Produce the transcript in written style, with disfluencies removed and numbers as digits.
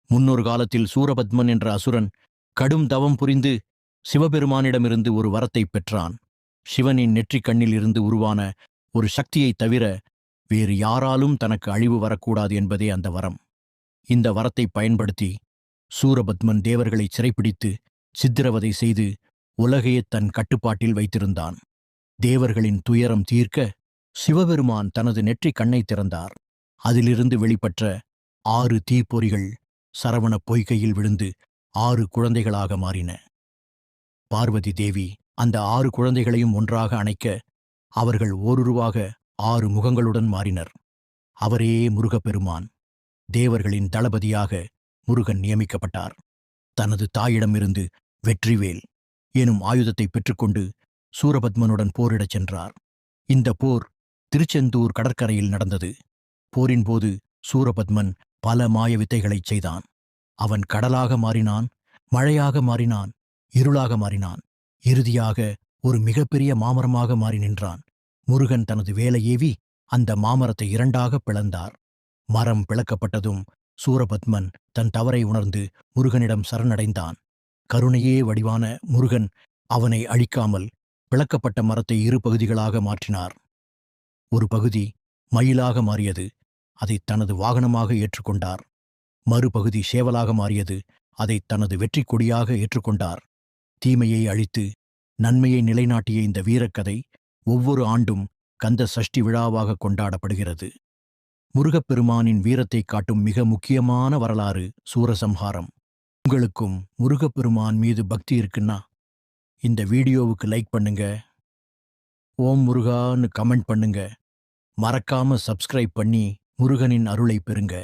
முன்னொரு காலத்தில் சூரபத்மன் என்ற அசுரன் கடும் தவம் புரிந்து சிவபெருமானிடமிருந்து ஒரு வரத்தைப் பெற்றான். சிவனின் நெற்றிக் கண்ணில் இருந்து உருவான ஒரு சக்தியைத் தவிர வேறு யாராலும் தனக்கு அழிவு வரக்கூடாது என்பதே அந்த வரம். இந்த வரத்தை பயன்படுத்தி சூரபத்மன் தேவர்களை சிறைப்பிடித்து சித்திரவதை செய்து உலகையே தன் கட்டுப்பாட்டில் வைத்திருந்தான். தேவர்களின் துயரம் தீர்க்க சிவபெருமான் தனது நெற்றிக் கண்ணை திறந்தார். அதிலிருந்து வெளிப்பட்ட 6 தீப்பொறிகள் சரவண பொய்கையில் விழுந்து 6 குழந்தைகளாக மாறின. பார்வதி தேவி அந்த 6 குழந்தைகளையும் ஒன்றாக அணைக்க அவர்கள் ஓருருவாக 6 முகங்களுடன் மாறினர். அவரே முருகப்பெருமான். தேவர்களின் தளபதியாக முருகன் நியமிக்கப்பட்டார். தனது தாயிடமிருந்து வெற்றிவேல் எனும் ஆயுதத்தை பெற்றுக்கொண்டு சூரபத்மனுடன் போரிடச் சென்றார். இந்த போர் திருச்செந்தூர் கடற்கரையில் நடந்தது. போரின் போது சூரபத்மன் பல மாய வித்தைகளைச் செய்தான். அவன் கடலாக மாறினான், மழையாக மாறினான், இருளாக மாறினான், இறுதியாக ஒரு மிகப்பெரிய மாமரமாக மாறி நின்றான். முருகன் தனது வேலை ஏவி அந்த மாமரத்தை 2ஆக பிளந்தார். மரம் பிளக்கப்பட்டதும் சூரபத்மன் தன் தவறை உணர்ந்து முருகனிடம் சரணடைந்தான். கருணையே வடிவான முருகன் அவனை அழிக்காமல் பிளக்கப்பட்ட மரத்தை 2 பகுதிகளாக மாற்றினார். ஒரு பகுதி மயிலாக மாறியது. அதை தனது வாகனமாக ஏற்றுக்கொண்டார். மறுபகுதி சேவலாக மாறியது. அதை தனது வெற்றிக் கொடியாக ஏற்றுக்கொண்டார். தீமையை அழித்து நன்மையை நிலைநாட்டிய இந்த வீரக்கதை ஒவ்வொரு ஆண்டும் கந்த சஷ்டி விழாவாக கொண்டாடப்படுகிறது. முருகப்பெருமானின் வீரத்தை காட்டும் மிக முக்கியமான வரலாறு சூரசம்ஹாரம். உங்களுக்கும் முருகப்பெருமான் மீது பக்தி இருக்குன்னா இந்த வீடியோவுக்கு லைக் பண்ணுங்க, ஓம் முருகான்னு கமெண்ட் பண்ணுங்க, மறக்காம சப்ஸ்கிரைப் பண்ணி முருகனின் அருளை பெறுங்க.